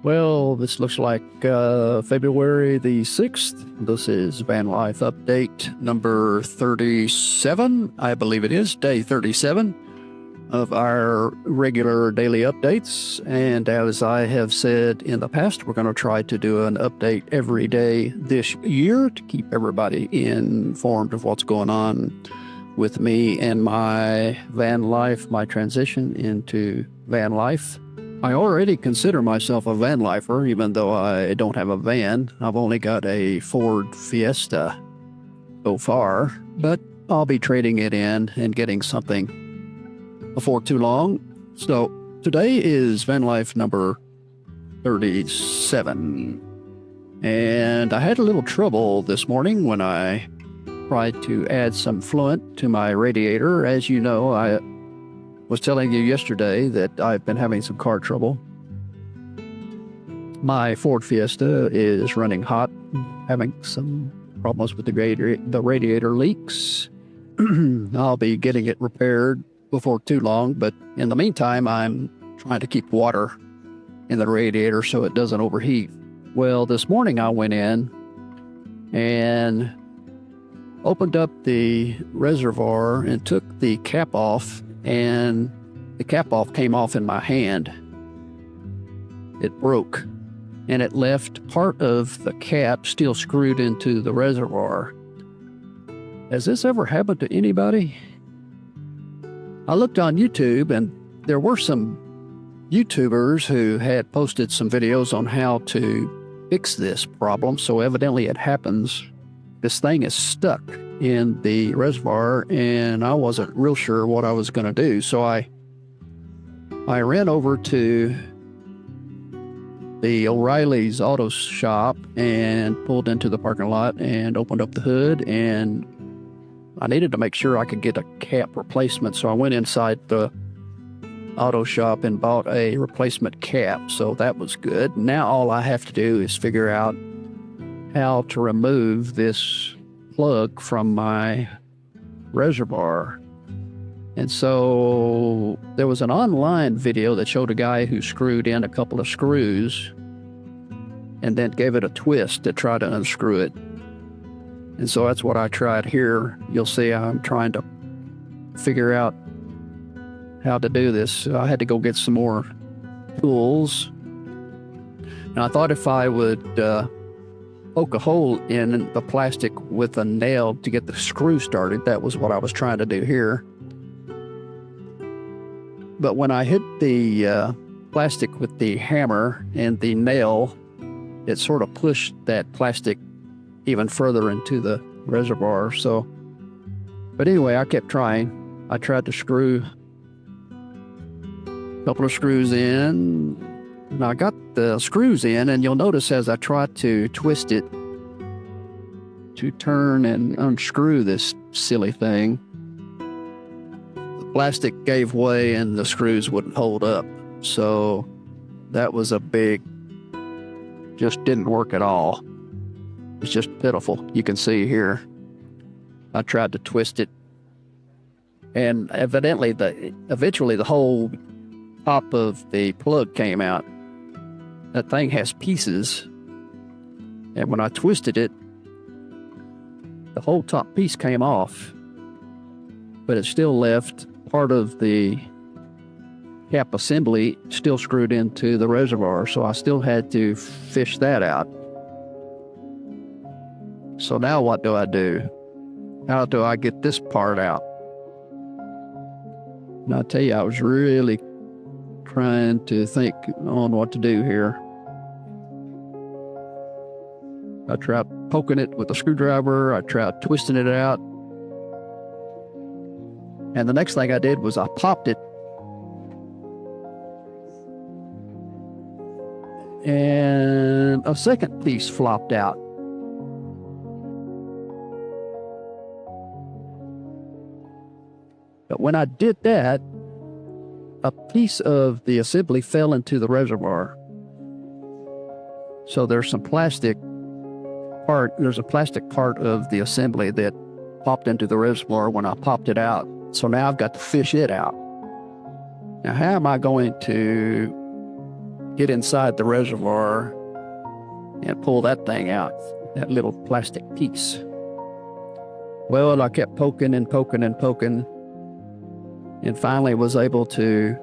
Well, this looks like February the 6th. This is Van Life update number 37. I believe it is day 37 of our regular daily updates. And as I have said in the past, we're going to try to do an update every day this year to keep everybody informed of what's going on with me and my van life, my transition into van life. I already consider myself a van lifer, even though I don't have a van. I've only got a Ford Fiesta so far, but I'll be trading it in and getting something before too long. So today is van life number 37. And I had a little trouble this morning when I tried to add some fluent to my radiator. As you know, I was telling you yesterday that I've been having some car trouble. My Ford Fiesta is running hot, having some problems with the radiator leaks. I'll be getting it repaired before too long, but in the meantime, I'm trying to keep water in the radiator so it doesn't overheat. Well, this morning I went in and opened up the reservoir and took the cap off, and the cap off came off in my hand. It broke, and it left part of the cap still screwed into the reservoir. Has this ever happened to anybody? I looked on YouTube, and there were some YouTubers who had posted some videos on how to fix this problem, so evidently it happens. This thing is stuck in the reservoir, and I wasn't real sure what I was going to do. So I ran over to the O'Reilly's auto shop and pulled into the parking lot and opened up the hood, and I needed to make sure I could get a cap replacement. So I went inside the auto shop and bought a replacement cap. So that was good. Now all I have to do is figure out how to remove this plug from my reservoir. And so there was an online video that showed a guy who screwed in a couple of screws and then gave it a twist to try to unscrew it. And so that's what I tried here. You'll see I'm trying to figure out how to do this. I had to go get some more tools. And I thought if I would poke a hole in the plastic with a nail to get the screw started. That was what I was trying to do here. But when I hit the plastic with the hammer and the nail, it sort of pushed that plastic even further into the reservoir. But anyway, I kept trying. I tried to screw a couple of screws in. Now I got the screws in, and you'll notice as I try to twist it to turn and unscrew this silly thing, the plastic gave way and the screws wouldn't hold up. So that was just didn't work at all. It's just pitiful. You can see here, I tried to twist it, and eventually the whole top of the plug came out. That thing has pieces, and when I twisted it, the whole top piece came off, but it still left part of the cap assembly still screwed into the reservoir, so I still had to fish that out. So now what do I do? How do I get this part out? And I tell you, I was really trying to think on what to do here. I tried poking it with a screwdriver. I tried twisting it out. And the next thing I did was I popped it. And a second piece flopped out. But when I did that, a piece of the assembly fell into the reservoir. So there's a plastic part of the assembly that popped into the reservoir when I popped it out. So now I've got to fish it out. Now, how am I going to get inside the reservoir and pull that thing out, that little plastic piece. Well, I kept poking and poking and poking, and finally was able to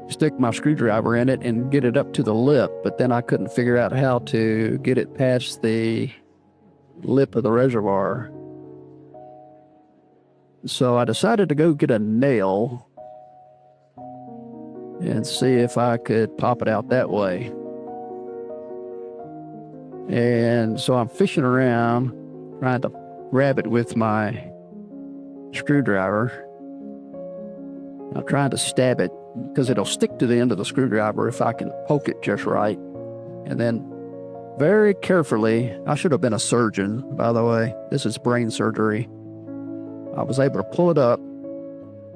stick my screwdriver in it and get it up to the lip, but then I couldn't figure out how to get it past the lip of the reservoir. So I decided to go get a nail and see if I could pop it out that way. And so I'm fishing around, trying to grab it with my screwdriver. I'm trying to stab it because it'll stick to the end of the screwdriver if I can poke it just right. And then very carefully, I should have been a surgeon, by the way. This is brain surgery. I was able to pull it up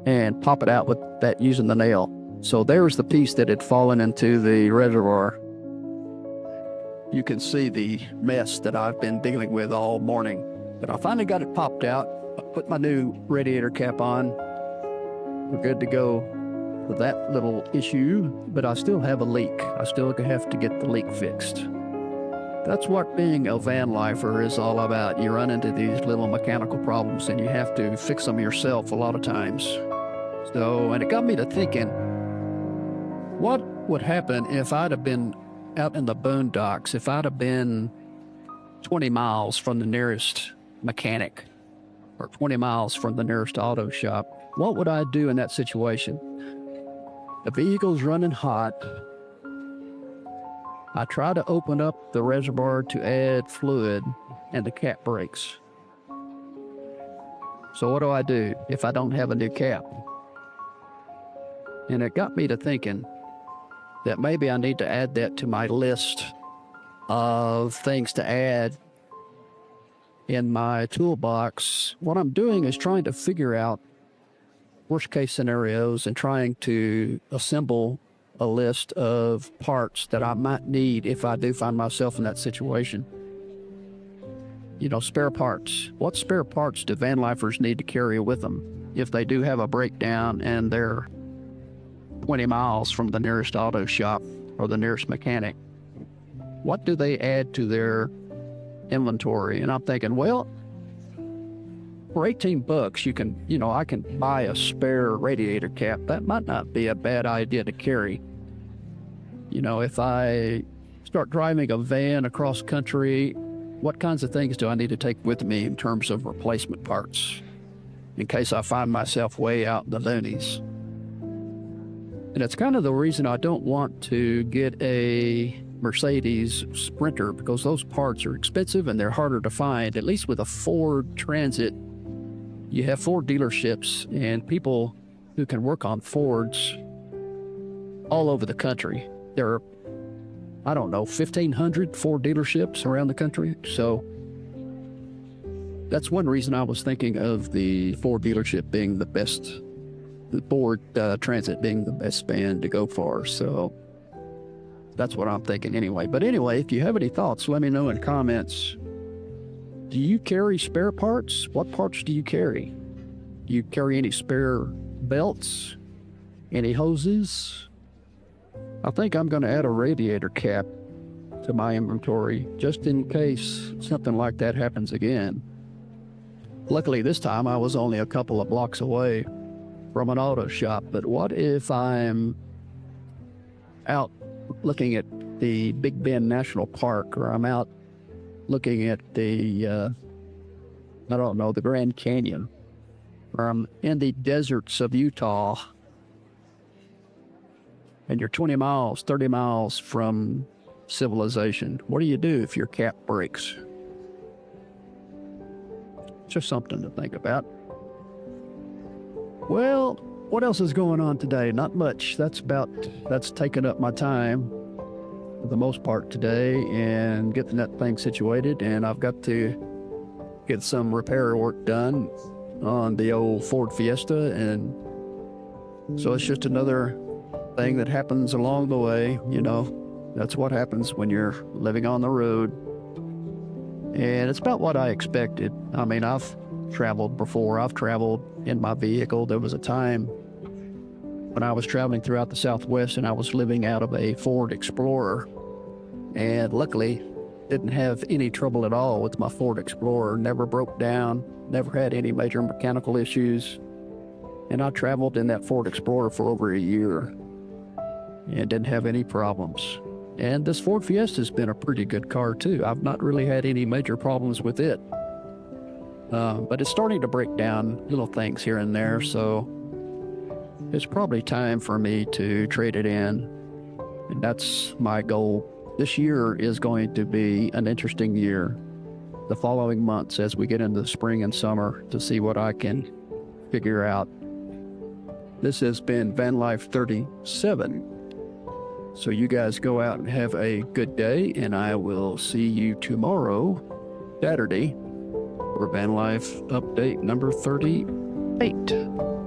and pop it out with that using the nail. So there's the piece that had fallen into the reservoir. You can see the mess that I've been dealing with all morning. But I finally got it popped out. I put my new radiator cap on. We're good to go with that little issue, but I still have a leak. I still have to get the leak fixed. That's what being a van lifer is all about. You run into these little mechanical problems and you have to fix them yourself a lot of times. And it got me to thinking, what would happen if I'd have been out in the boondocks, if I'd have been 20 miles from the nearest mechanic or 20 miles from the nearest auto shop? What would I do in that situation? The vehicle's running hot. I try to open up the reservoir to add fluid and the cap breaks. So what do I do if I don't have a new cap? And it got me to thinking that maybe I need to add that to my list of things to add in my toolbox. What I'm doing is trying to figure out worst case scenarios and trying to assemble a list of parts that I might need if I do find myself in that situation. You know, spare parts. What spare parts do van lifers need to carry with them if they do have a breakdown and they're 20 miles from the nearest auto shop or the nearest mechanic? What do they add to their inventory? And I'm thinking, well, for $18, I can buy a spare radiator cap. That might not be a bad idea to carry. If I start driving a van across country, what kinds of things do I need to take with me in terms of replacement parts in case I find myself way out in the boonies? And it's kind of the reason I don't want to get a Mercedes Sprinter, because those parts are expensive and they're harder to find. At least with a Ford Transit, you have Ford dealerships and people who can work on Fords all over the country. There are, 1,500 Ford dealerships around the country. So that's one reason I was thinking of the Ford dealership being the best, the Ford Transit being the best van to go for. So that's what I'm thinking anyway. But anyway, if you have any thoughts, let me know in comments. Do you carry spare parts? What parts do you carry? Do you carry any spare belts? Any hoses? I think I'm going to add a radiator cap to my inventory just in case something like that happens again. Luckily this time I was only a couple of blocks away from an auto shop, but what if I'm out looking at the Big Bend National Park, or I'm out looking at the Grand Canyon, or I'm in the deserts of Utah, and you're 20 miles, 30 miles from civilization? What do you do if your cap breaks? Just something to think about. Well, what else is going on today? Not much. That's taken up my time for the most part today, and getting that thing situated. And I've got to get some repair work done on the old Ford Fiesta, and so it's just another thing that happens along the way. That's what happens when you're living on the road, and it's about what I expected. I mean, I've traveled before. I've traveled in my vehicle. There was a time when I was traveling throughout the Southwest, and I was living out of a Ford Explorer. And luckily, didn't have any trouble at all with my Ford Explorer. Never broke down, never had any major mechanical issues. And I traveled in that Ford Explorer for over a year and didn't have any problems. And this Ford Fiesta's been a pretty good car too. I've not really had any major problems with it. But it's starting to break down little things here and there, so it's probably time for me to trade it in. And that's my goal. This year is going to be an interesting year. The following months, as we get into the spring and summer, to see what I can figure out. This has been Van Life 37. So you guys go out and have a good day, and I will see you tomorrow, Saturday, for Van Life update number 38.